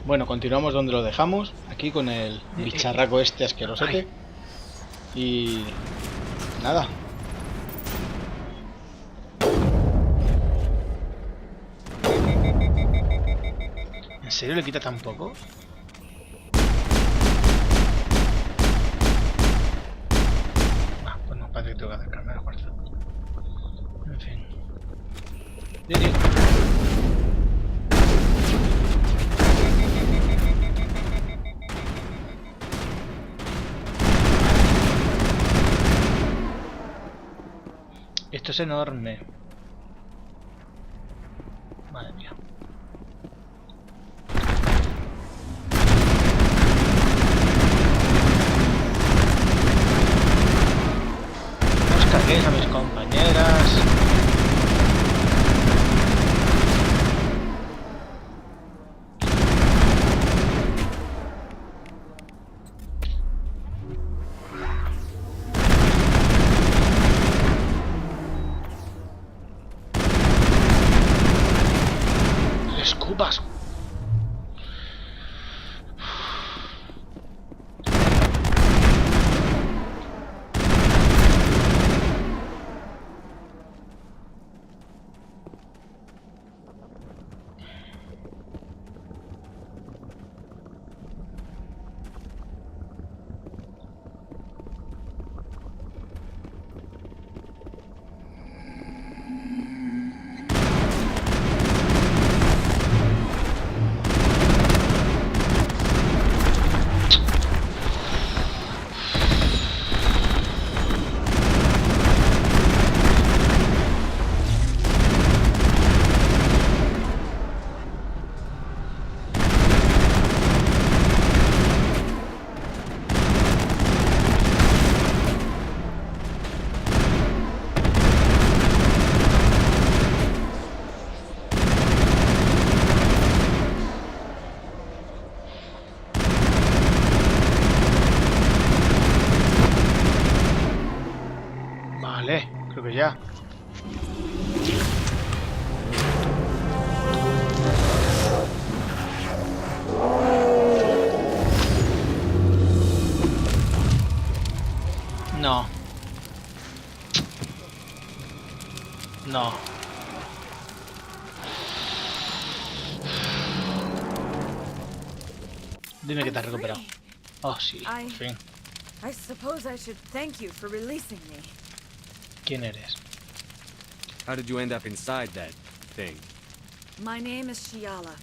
Bueno, continuamos donde lo dejamos. Aquí con el bicharraco este asquerosete. Y... nada. ¿En serio le quita tan poco? Ah, pues no, parece que tengo que acercarme a la fuerza. En fin. Esto es enorme. Madre mía. No os carguéis a mis compañeras. Escupas. Creo que ya. No. No. Dime que te has recuperado. Oh, sí, en fin. I suppose I should thank you for releasing me. ¿Quién eres? How did you end up inside that thing? My name is Shiala.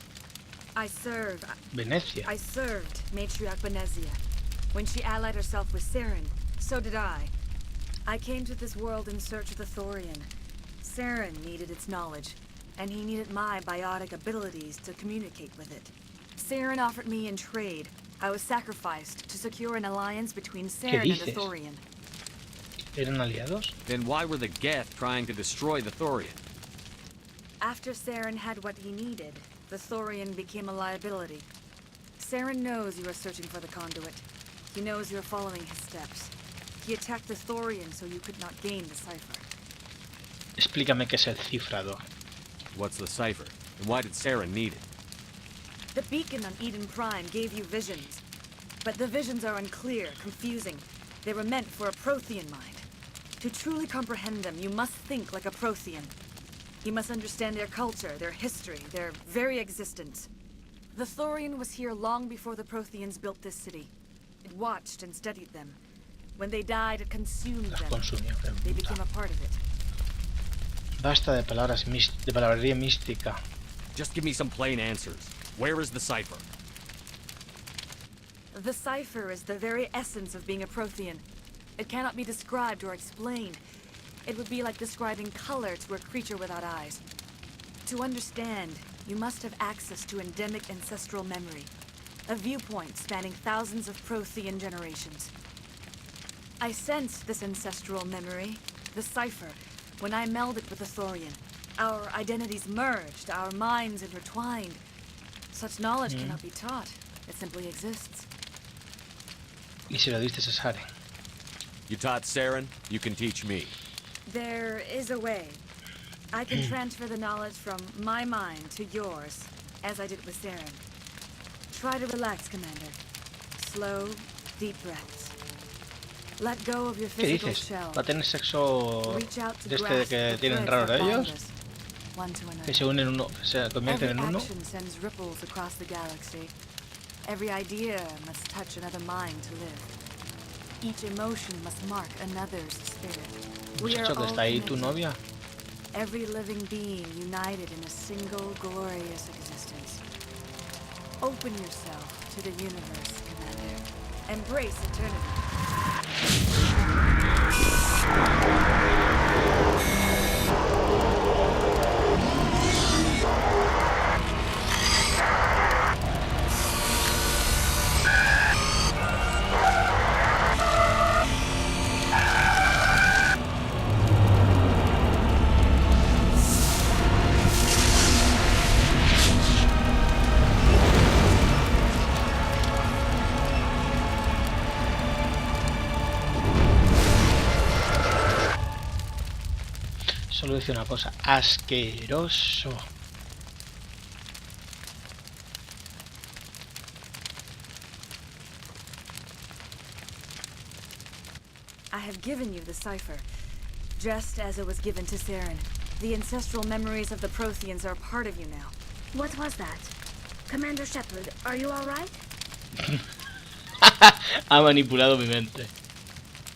I served Matriarch Benezia. When she allied herself with Saren, so did I. I came to this world in search of the Thorian. Saren needed its knowledge, and he needed my biotic abilities to communicate with it. Saren offered me in trade. I was sacrificed to secure an alliance between Saren and the Thorian. ¿Eran aliados? Then why were the Geth trying to destroy the Thorian? After Saren had what he needed, the Thorian became a liability. Saren knows you are searching for the conduit. He knows you're following his steps. He attacked the Thorian so you could not gain the cipher. Explícame qué es el cifrador. What's the cipher? And why did Saren need it? The beacon on Eden Prime gave you visions. But the visions are unclear, confusing. They were meant for a Prothean mind. To truly comprehend them, you must think like a Prothean. You must understand their culture, their history, their very existence. The Thorian was here long before the Protheans built this city. It watched and studied them. When they died, it consumed them. They became a part of it. Basta de palabras de palabrería mística. Just give me some plain answers. Where is the cipher? The cipher is the very essence of being a Prothean. It cannot be described or explained. It would be like describing color to a creature without eyes. To understand, you must have access to endemic ancestral memory. A viewpoint spanning thousands of Prothean generations. I sensed this ancestral memory, the cipher, when I melded with the Thorian. Our identities merged, our minds intertwined. Such knowledge cannot be taught. It simply exists. ¿Y si lo diste a Saren? You taught Saren, you can teach me. There is a way. I can transfer the knowledge from my mind to yours, as I did with Saren. Try to relax, Commander. Slow, deep breaths. Let go of your ¿Qué physical dices? shell. ¿Va a tener sexo Reach out to de este grasp que the tienen threads raro that de bind ellos? us, one to another. Que se unen uno, se convierten Every en uno. action sends ripples across the galaxy. Every idea must touch another mind to live. Each emotion must mark another's spirit. We are Muchacho, que all está ahí tu connected. novia. Every living being united in a single glorious existence. Open yourself to the universe, Commander. Embrace eternity. Solo dice una cosa, asqueroso. I have given you the cipher, just as it was given to Saren. The ancestral memories of the Protheans are part of you now. What was that? Commander Shepard, are you alright? Ha manipulado mi mente.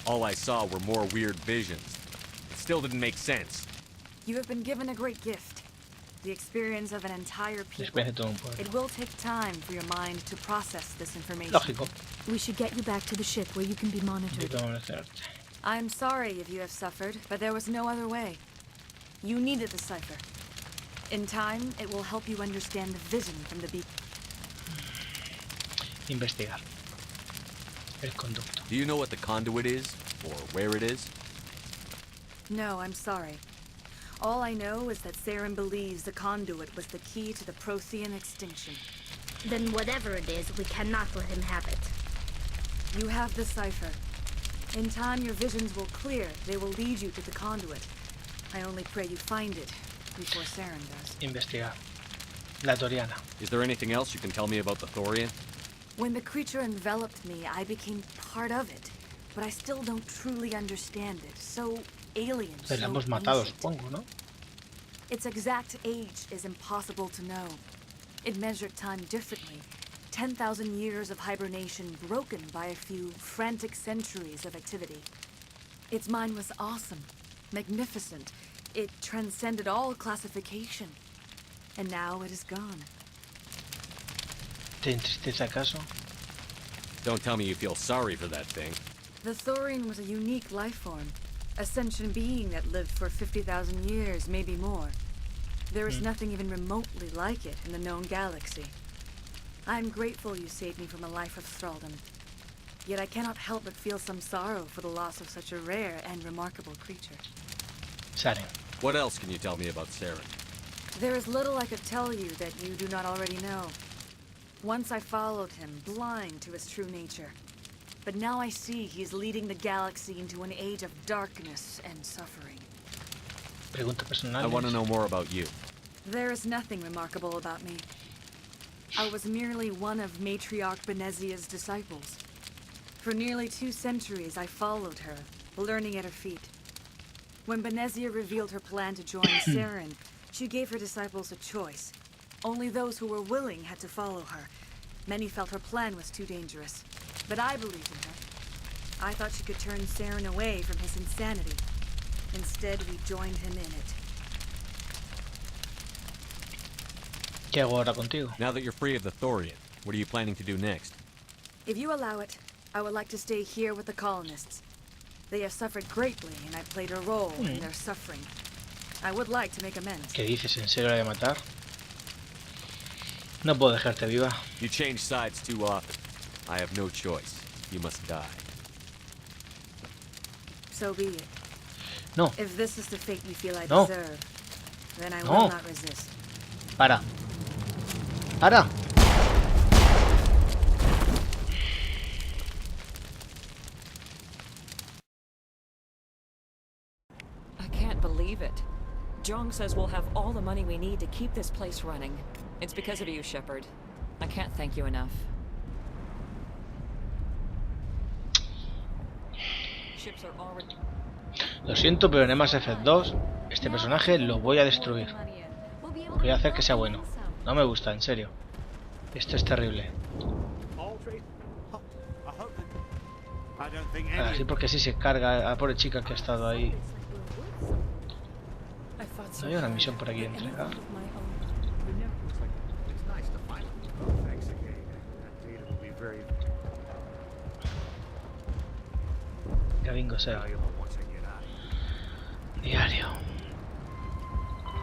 All I saw were more weird visions. It still didn't make sense. You have been given a great gift. The experience of an entire people. Después de todo un pueblo. It will take time for your mind to process this information. Lógico. We should get you back to the ship where you can be monitored. I'm sorry if you have suffered, but there was no other way. You needed the cipher. In time, it will help you understand the vision from the beacon. Investigar. El conducto. Do you know what the conduit is? Or where it is? No, I'm sorry. All I know is that Saren believes the conduit was the key to the Prothean extinction. Then whatever it is, we cannot let him have it. You have the cipher. In time, your visions will clear. They will lead you to the conduit. I only pray you find it before Saren does. Investigar. La Thoriana. Is there anything else you can tell me about the Thorian? When the creature enveloped me, I became part of it. But I still don't truly understand it. So alien, La so hemos matado, ancient. supongo, ¿no? Its exact age is impossible to know. It measured time differently. 10,000 years of hibernation broken by a few frantic centuries of activity. Its mind was awesome, magnificent. It transcended all classification. And now it is gone. ¿Te entristece acaso? Don't tell me you feel sorry for that thing. The Thorian was a unique life form. A sentient being that lived for 50,000 years, maybe more. There is nothing even remotely like it in the known galaxy. I'm grateful you saved me from a life of thraldom. Yet I cannot help but feel some sorrow for the loss of such a rare and remarkable creature. Saren. What else can you tell me about Saren? There is little I could tell you that you do not already know. Once I followed him, blind to his true nature. But now I see he's leading the galaxy into an age of darkness and suffering. Pregunta personal. I want to know more about you. There is nothing remarkable about me. I was merely one of Matriarch Benezia's disciples. For nearly 2 centuries, I followed her, learning at her feet. When Benezia revealed her plan to join Saren, she gave her disciples a choice. Only those who were willing had to follow her. Many felt her plan was too dangerous. But I believed in her. I thought she could turn Saren away from his insanity. Instead, we joined him in it. ¿Qué hago ahora contigo? Now that you're free of the Thorian, what are you planning to do next? If you allow it, I would like to stay here with the colonists. They have suffered greatly, and I played a role in their suffering. I would like to make amends. ¿Qué dices? ¿En serio la de matar? No puedo dejarte viva. You change sides too often. I have no choice. You must die. So be it. No. If this is the fate you feel I No. deserve, then I No. will not resist. Para. Para. I can't believe it. Jong says we'll have all the money we need to keep this place running. It's because of you, Shepard. I can't thank you enough. Ships are already... Lo siento, pero en Mass Effect 2 este personaje lo voy a destruir. Voy a hacer que sea bueno. No me gusta, en serio. Esto es terrible. Así porque sí se carga a la pobre chica que ha estado ahí. No hay una misión por aquí entregada. Gabingo sea. Diario.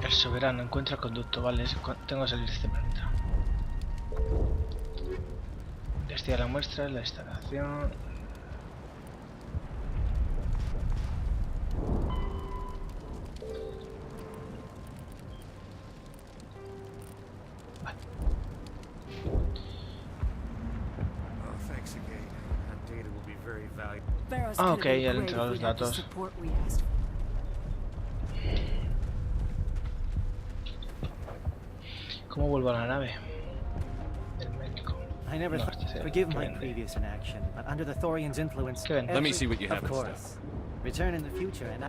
El soberano encuentra el conducto. Vale, tengo que salir de este planeta. Investiga la muestra, la instalación. Vale. Ah, ok, ya le he entregado los datos. ¿Cómo vuelvo a la nave? El médico. I never forgive my previous inaction, but under the Thorian's influence, Let me see what you have of in stock. course. Return in the future and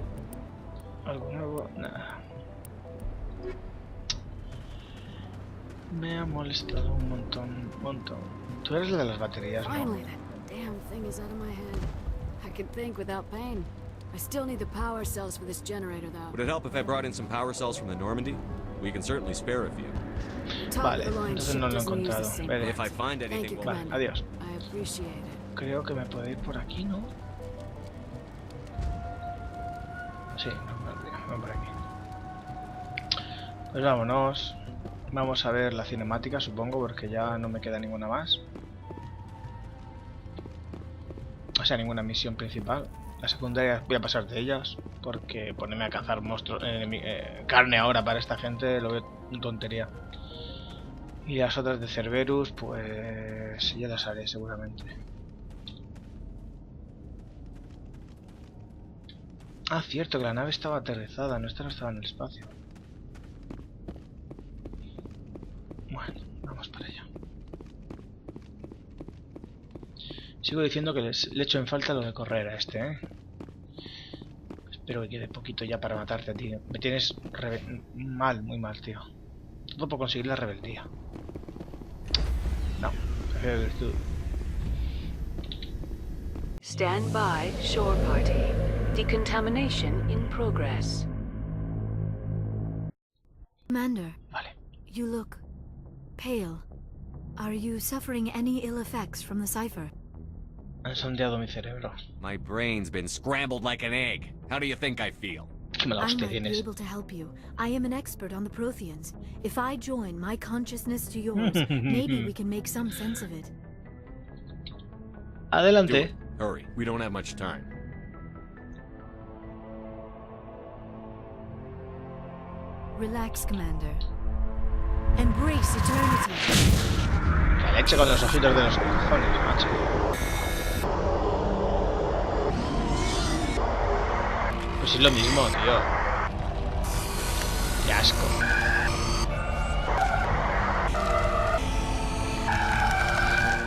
¿Algo nuevo? Nada. Me ha molestado un montón. Tú eres la de las baterías, ¿no? Finally, that damn thing is out of my head. I can think without pain. I still need the power cells for this generator, though. Would it help if I brought in some power cells from the Normandy? We can certainly spare a few. Vale, entonces no lo he encontrado. Vale, If I find Thank anything, you, well, vale, Commander. adiós. I appreciate it. Creo que me puedo ir por aquí, ¿no? Sí, no, por aquí. Pues vámonos. Vamos a ver la cinemática, supongo, porque ya no me queda ninguna más. O sea, ninguna misión principal. Las secundarias voy a pasar de ellas, porque ponerme a cazar monstruos, carne ahora para esta gente lo veo tontería. Y las otras de Cerberus, pues ya las haré seguramente. Ah, cierto, que la nave estaba aterrizada, no estaba en el espacio. Bueno, vamos para allá. Sigo diciendo que le echo en falta lo de correr a este, ¿eh? Espero que quede poquito ya para matarte a ti. Me tienes mal, muy mal, tío. Todo por conseguir la rebeldía. No, prefiero virtud. Stand by, shore party. Decontamination in progress. Commander, Vale. you look pale. Are you suffering any ill effects from the cipher? Han sondeado mi cerebro. my brain's been scrambled like an egg. How do you think I feel? Qué mala I hostia might be tienes. able to help you. I am an expert on the Protheans. If I join my consciousness to yours, maybe we can make some sense of it. Do Adelante. it. Hurry, we don't have much time. Relax, Commander. Embrace eternity. Que leche con los ojitos de los cojones, macho. Pues es lo mismo, tío. Qué asco.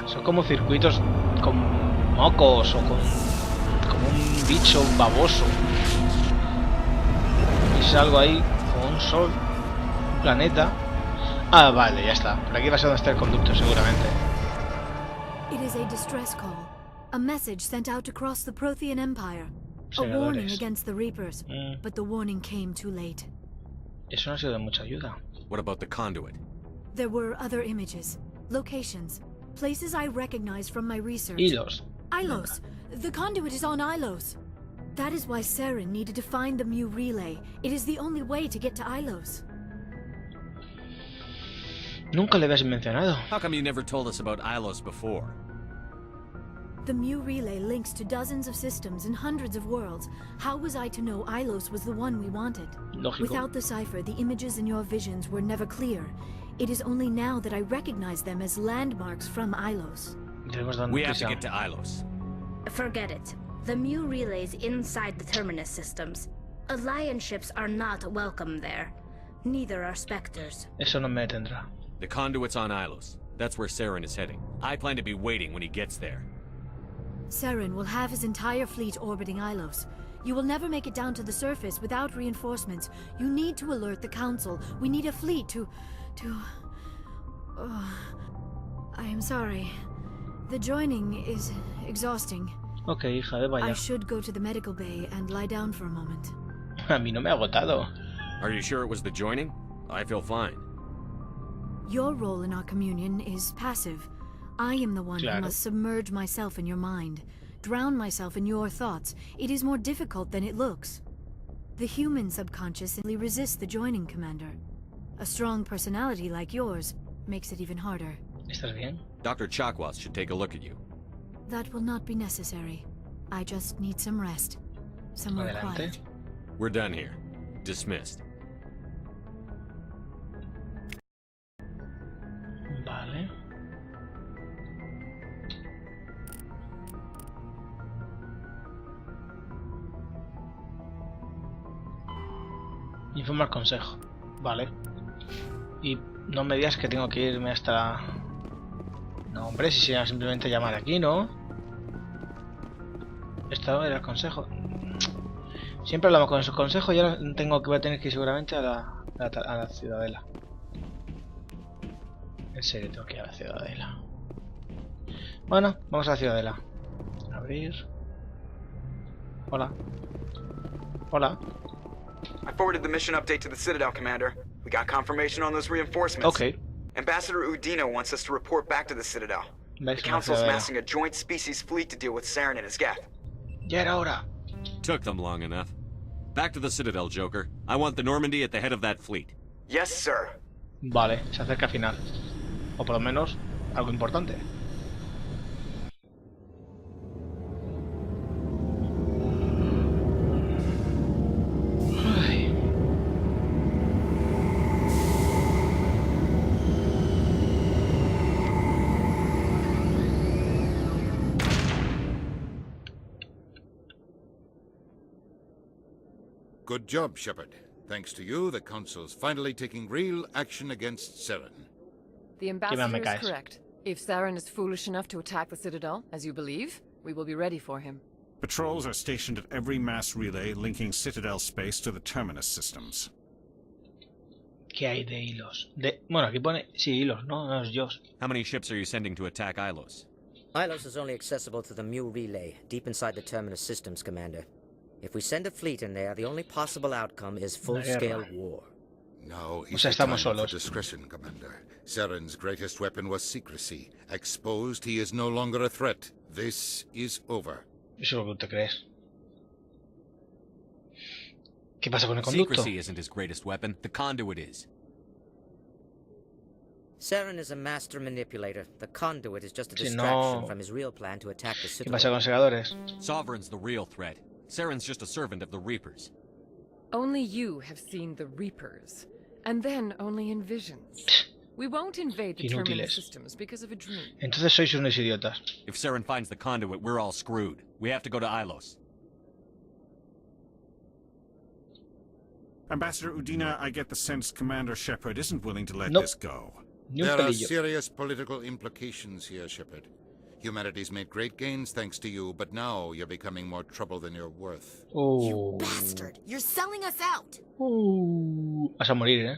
Son como circuitos con mocos o como un bicho baboso. Es algo ahí, como un sol, un planeta. Ah, vale, ya está. Por aquí va a ser donde está el conducto, seguramente. It is a distress call. A message sent out across the Prothean Empire. A warning Segadores. against the Reapers. But the warning came too late. Eso no ha sido de mucha ayuda. What about the conduit? There were other images, locations, places I recognized from my research. Hilos. Ilos! The conduit is on Ilos! That is why Saren needed to find the Mu relay. It is the only way to get to Ilos. Nunca le habías mencionado. How come you never told us about Ilos before? The Mu relay links to dozens of systems and hundreds of worlds. How was I to know Ilos was the one we wanted? Lógico. Without the cipher, the images in your visions were never clear. It is only now that I recognize them as landmarks from Ilos. Debemos dar We have to prisa. get to Ilos. Forget it. The Mu relay's inside the Terminus systems. Alliance ships are not welcome there. Neither are Spectres. Eso no me detendrá. The conduit's on Ilos. That's where Saren is heading. I plan to be waiting when he gets there. Saren will have his entire fleet orbiting Ilos. You will never make it down to the surface without reinforcements. You need to alert the Council. We need a fleet to... Oh, I am sorry. The joining is exhausting. Ok, hija de vaya. I should go to the medical bay and lie down for a moment. A mí no me ha agotado. Are you sure it was the joining? I feel fine. Your role in our communion is passive. I am the one who must submerge myself in your mind, drown myself in your thoughts. It is more difficult than it looks. The human subconscious resists the joining, Commander. A strong personality like yours makes it even harder. ¿Estás bien? Dr. Chakwas should take a look at you. That will not be necessary. I just need some rest. Somewhere Adelante. quiet. We're done here. Dismissed. Vale. Informa al consejo. Vale. Y no me digas que tengo que irme hasta... No, hombre, si sea simplemente llamar aquí, ¿no? Esto era el consejo. Siempre hablamos con su consejo y ahora voy a tener que ir seguramente a la ciudadela. En serio, tengo que ir a la ciudadela. Bueno, vamos a la ciudadela. Abrir. Hola. Hola. I forwarded the mission update to the Citadel, Commander. We got confirmation on those reinforcements. Okay. Ambassador Udina wants us to report back to the Citadel. The Council's massing a joint species fleet to deal with Saren and his Geth. Ya era hora. Took them long enough. Back to the Citadel, Joker. I want the Normandy at the head of that fleet. Yes, sir. Vale, se acerca al final. O por lo menos, algo importante. Ay. Good job, Shepard. Thanks to you, the Council's finally taking real action against Saren. The ambassador is correct. If Saren is foolish enough to attack the Citadel, as you believe, we will be ready for him. Patrols are stationed at every mass relay linking Citadel space to the terminus systems. ¿Qué hay de hilos? Bueno, aquí pone... Sí, hilos, ¿no? No es Dios. How many ships are you sending to attack Ilos? Ilos is only accessible to the Mu relay, deep inside the terminus systems, Commander. If we send a fleet in there, the only possible outcome is full-scale war. Now is the time for discretion, Commander. Saren's greatest weapon was secrecy. Exposed, he is no longer a threat. This is over. Eso es lo que te crees. ¿Qué pasa con el conducto? Secrecy isn't his greatest weapon. The conduit is. Saren is a master manipulator. The conduit is just a distraction from his real plan to attack the Citadel. ¿Qué pasa con los segadores? Sovereign's the real threat. Saren's just a servant of the Reapers. Only you have seen the Reapers, and then only in visions. We won't invade the terminus systems because of a dream. Entonces sois unos idiotas. If Saren finds the conduit, we're all screwed. We have to go to Ilos. Ambassador Udina, I get the sense Commander Shepard isn't willing to let this go. There are serious political implications here, Shepard. Humanity's made great gains thanks to you, but now you're becoming more trouble than you're worth. Oh. You bastard! You're selling us out! Vas a morir, ¿eh?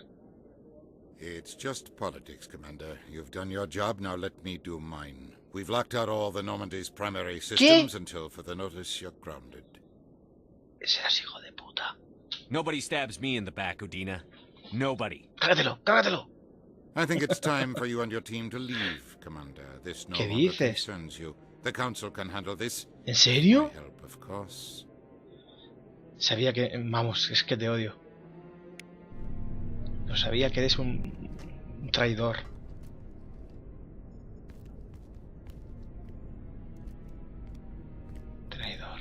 It's just politics, Commander. You've done your job, now let me do mine. We've locked out all the Normandy's primary systems until further notice you're grounded. Serás hijo de puta. Nobody stabs me in the back, Udina. Nobody. Cárgatelo, cárgatelo. I think it's time for you and your team to leave, Commander. This no longer concerns you. The Council can handle this. ¿En serio? With my help, of course. Sabía que... Vamos, es que te odio. Lo sabía que eres un traidor. Traidor.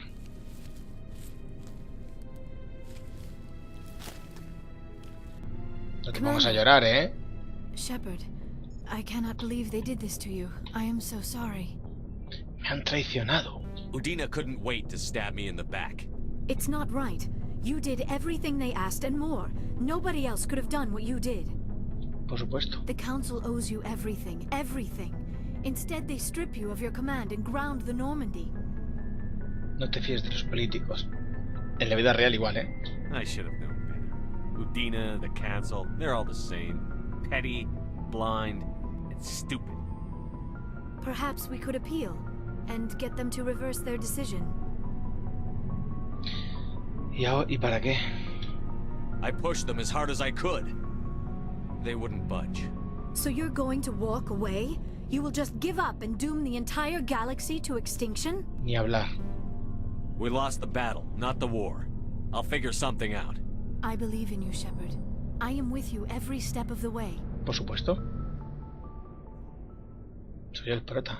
No te pongas a llorar, ¿eh? Shepard, I cannot believe they did this to you. I am so sorry. Me han traicionado. Udina couldn't wait to stab me in the back. It's not right. You did everything they asked and more. Nobody else could have done what you did. Por supuesto. The Council owes you everything, everything. Instead, they strip you of your command and ground the Normandy. No te fíes de los políticos. En la vida real igual, ¿eh? I should have known better. Udina, the Council, they're all the same. Petty, blind, and stupid. Perhaps we could appeal and get them to reverse their decision. ¿Y para qué? I pushed them as hard as I could. They wouldn't budge. So you're going to walk away? You will just give up and doom the entire galaxy to extinction? Ni hablar. We lost the battle, not the war. I'll figure something out. I believe in you, Shepard. I am with you every step of the way. Por supuesto. Soy el prota.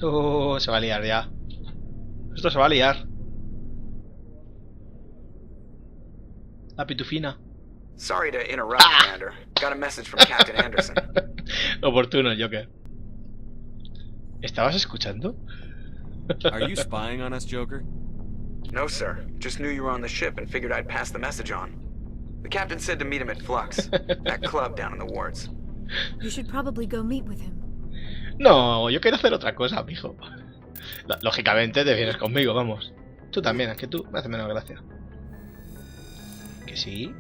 Oh, se va a liar ya. Esto se va a liar. La pitufina. Sorry to interrupt, Commander. Got a message from Captain Anderson. Oportuno, Joker. ¿Estabas escuchando? Are you spying on us, Joker? No, sir. Just knew you were on the ship and figured I'd pass the message on. The captain said to meet him at Flux, that club down in the wards. You should probably go meet with him. No, yo quiero hacer otra cosa, mijo. Lógicamente te vienes conmigo, vamos. Tú también, es que tú me haces menos gracia. ¿Que sí?